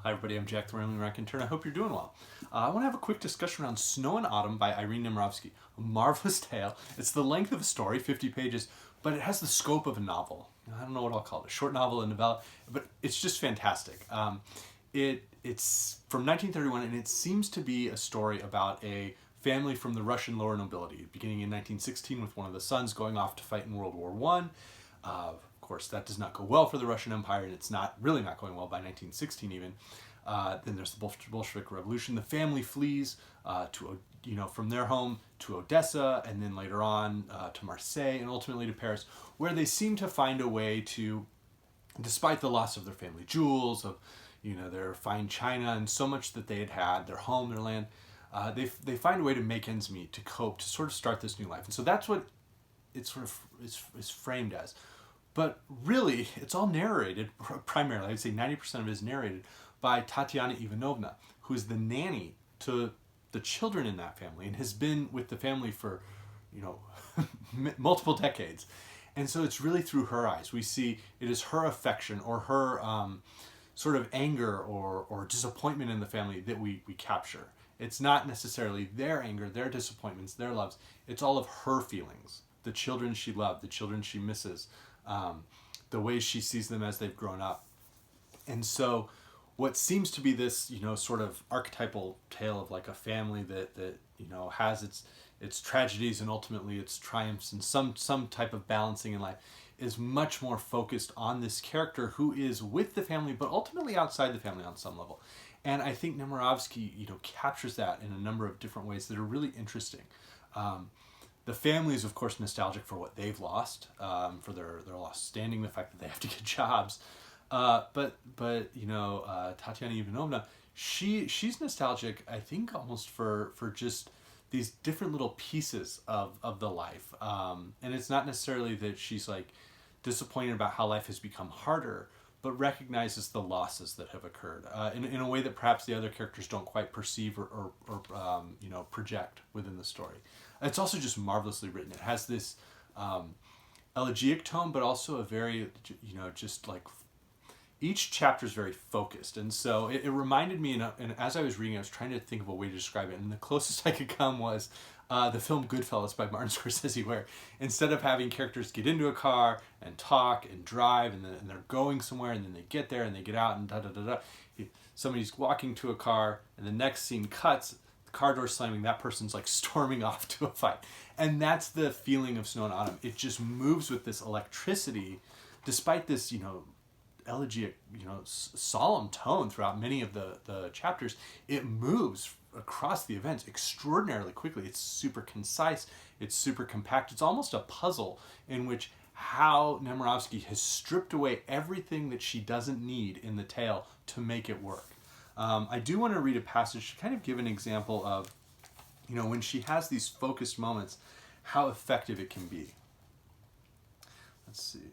Hi everybody, I'm Jack the Rambling Raconteur, and I hope you're doing well. I want to have a quick discussion around Snow and Autumn by Irène Némirovsky. A marvelous tale. It's the length of a story, 50 pages, but it has the scope of a novel. I don't know what I'll call it, a short novel, a novella, but it's just fantastic. It's from 1931, and it seems to be a story about a family from the Russian lower nobility, beginning in 1916 with one of the sons going off to fight in World War I. Of course, that does not go well for the Russian Empire, and it's really not going well by 1916 even. Then there's the Bolshevik Revolution. The family flees from their home to Odessa, and then later on to Marseille, and ultimately to Paris, where they seem to find a way to, despite the loss of their family jewels, of their fine china, and so much that they had, their home, their land, they find a way to make ends meet, to cope, to sort of start this new life. And so that's what it sort of is framed as. But really, it's all narrated, primarily, I'd say 90% of it is narrated by Tatiana Ivanovna, who is the nanny to the children in that family and has been with the family for, multiple decades. And so it's really through her eyes. We see it is her affection or her sort of anger or disappointment in the family that we capture. It's not necessarily their anger, their disappointments, their loves. It's all of her feelings. The children she loved, the children she misses, the ways she sees them as they've grown up. And so what seems to be this, sort of archetypal tale of like a family that has its tragedies and ultimately its triumphs and some type of balancing in life, is much more focused on this character who is with the family but ultimately outside the family on some level. And I think Némirovsky, captures that in a number of different ways that are really interesting. The family is, of course, nostalgic for what they've lost, for their lost standing, the fact that they have to get jobs. But Tatiana Ivanovna, she's nostalgic, I think, almost for just these different little pieces of the life. And it's not necessarily that she's like disappointed about how life has become harder, but recognizes the losses that have occurred in a way that perhaps the other characters don't quite perceive or project within the story. It's also just marvelously written. It has this elegiac tone, but also a very, just like each chapter is very focused. And so it reminded me, and as I was reading, I was trying to think of a way to describe it. And the closest I could come was the film Goodfellas by Martin Scorsese, where instead of having characters get into a car and talk and drive, and they're going somewhere, and then they get there and they get out and da-da-da-da, somebody's walking to a car, and the next scene cuts, car door slamming, that person's like storming off to a fight. And that's the feeling of Snow and Autumn. It just moves with this electricity, despite this, elegiac, solemn tone throughout many of the chapters. It moves across the events extraordinarily quickly. It's super concise. It's super compact. It's almost a puzzle in which how Némirovsky has stripped away everything that she doesn't need in the tale to make it work. I do want to read a passage to kind of give an example of, when she has these focused moments, how effective it can be. Let's see.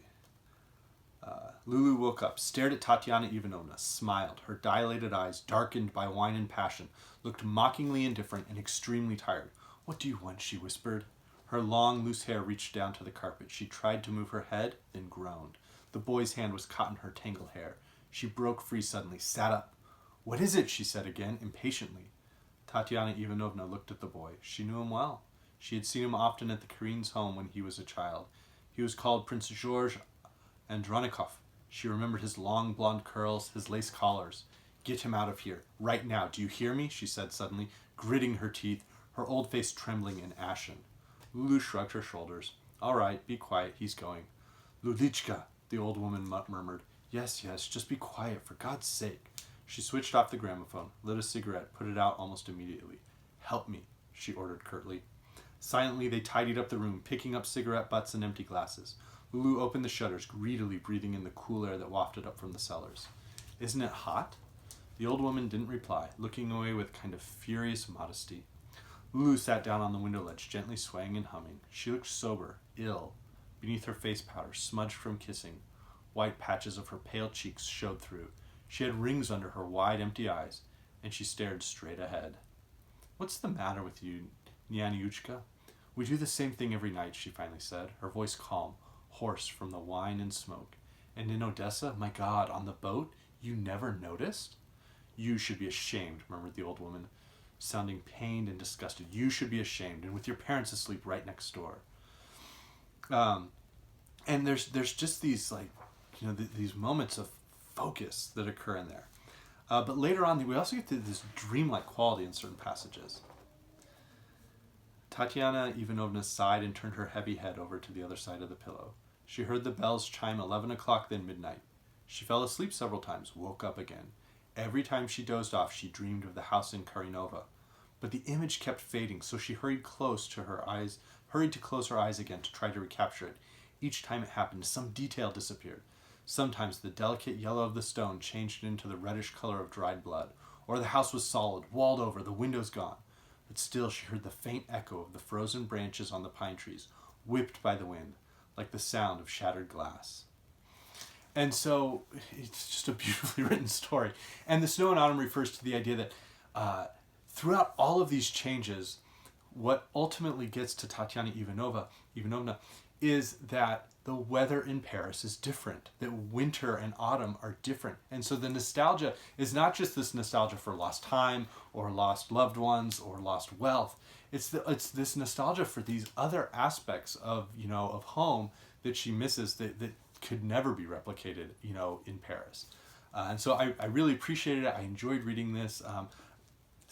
Lulu woke up, stared at Tatiana Ivanovna, smiled. Her dilated eyes, darkened by wine and passion, looked mockingly indifferent and extremely tired. "What do you want?" she whispered. Her long, loose hair reached down to the carpet. She tried to move her head, then groaned. The boy's hand was caught in her tangled hair. She broke free suddenly, sat up. "What is it?" she said again, impatiently. Tatiana Ivanovna looked at the boy. She knew him well. She had seen him often at the Karen's home when he was a child. He was called Prince George Andronikov. She remembered his long blonde curls, his lace collars. "Get him out of here, right now, do you hear me?" she said suddenly, gritting her teeth, her old face trembling and ashen. Lulu shrugged her shoulders. "All right, be quiet, he's going." "Lulichka," the old woman murmured. Yes, just be quiet, for God's sake." She switched off the gramophone, lit a cigarette, put it out almost immediately. "Help me," she ordered curtly. Silently, they tidied up the room, picking up cigarette butts and empty glasses. Lulu opened the shutters, greedily breathing in the cool air that wafted up from the cellars. "Isn't it hot?" The old woman didn't reply, looking away with kind of furious modesty. Lulu sat down on the window ledge, gently swaying and humming. She looked sober, ill. Beneath her face powder, smudged from kissing, white patches of her pale cheeks showed through. She had rings under her wide, empty eyes, and she stared straight ahead. "What's the matter with you, Nyanyuchka?" "We do the same thing every night," she finally said, her voice calm, hoarse from the wine and smoke. "And in Odessa, my God, on the boat, you never noticed?" You should be ashamed, murmured the old woman, sounding pained and disgusted. You should be ashamed, and with your parents asleep right next door. And there's just these, like, you know, these moments of focus that occur in there. But later on, we also get to this dreamlike quality in certain passages. Tatiana Ivanovna sighed and turned her heavy head over to the other side of the pillow. She heard the bells chime 11 o'clock, then midnight. She fell asleep several times, woke up again. Every time she dozed off, she dreamed of the house in Karinova. But the image kept fading, so she hurried to close her eyes again to try to recapture it. Each time it happened, some detail disappeared. Sometimes the delicate yellow of the stone changed into the reddish color of dried blood, or the house was solid, walled over, the windows gone. But still she heard the faint echo of the frozen branches on the pine trees, whipped by the wind, like the sound of shattered glass. And so it's just a beautifully written story. And The Snow in Autumn refers to the idea that throughout all of these changes, what ultimately gets to Tatiana Ivanovna is that the weather in Paris is different, that winter and autumn are different. And so the nostalgia is not just this nostalgia for lost time or lost loved ones or lost wealth. It's this nostalgia for these other aspects of, you know, of home that she misses that could never be replicated, you know, in Paris. And so I really appreciated it. I enjoyed reading this.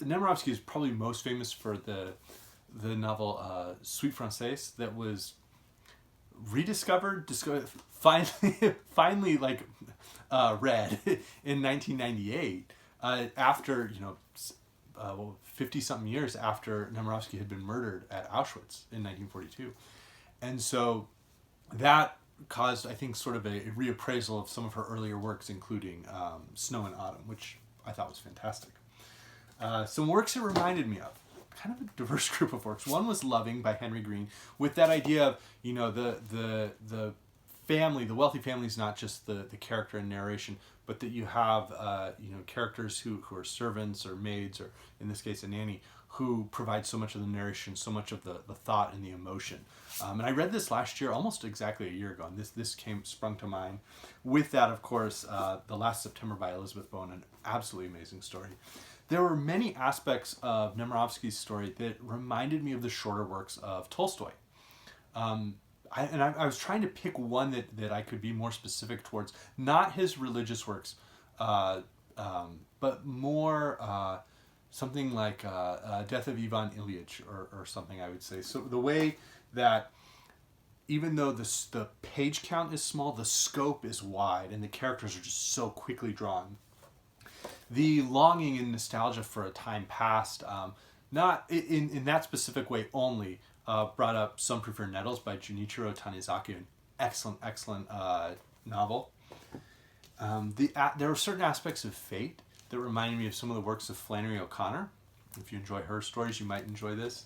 Némirovsky is probably most famous for the novel Suite Française that was rediscovered, finally like read in 1998 after, you know, 50-something years after Némirovsky had been murdered at Auschwitz in 1942. And so that caused, I think, sort of a reappraisal of some of her earlier works, including Snow in Autumn, which I thought was fantastic. Some works it reminded me of, kind of a diverse group of works. One was Loving by Henry Green, with that idea of, you know, the family, the wealthy family is not just the character and narration, but that you have, you know, characters who are servants or maids, or in this case a nanny, who provide so much of the narration, so much of the thought and the emotion. And I read this last year, almost exactly a year ago, and this sprung to mind. With that, of course, The Last September by Elizabeth Bowen, an absolutely amazing story. There were many aspects of Némirovsky's story that reminded me of the shorter works of Tolstoy. I was trying to pick one that I could be more specific towards, not his religious works, but more something like Death of Ivan Ilyich or something, I would say. So the way that even though the page count is small, the scope is wide and the characters are just so quickly drawn. The longing and nostalgia for a time past, not in that specific way only, brought up Some Prefer Nettles by Junichiro Tanizaki, an excellent novel. There were certain aspects of fate that reminded me of some of the works of Flannery O'Connor. If you enjoy her stories, you might enjoy this.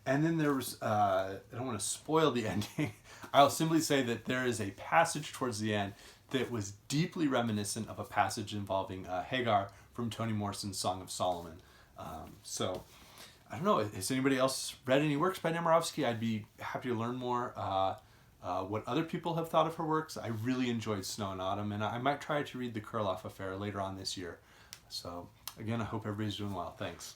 And then there was, I don't want to spoil the ending, I'll simply say that there is a passage towards the end that was deeply reminiscent of a passage involving Hagar from Toni Morrison's Song of Solomon. So, I don't know, has anybody else read any works by Némirovsky? I'd be happy to learn more what other people have thought of her works. I really enjoyed Snow in Autumn, and I might try to read The Kurloff Affair later on this year. So, again, I hope everybody's doing well. Thanks.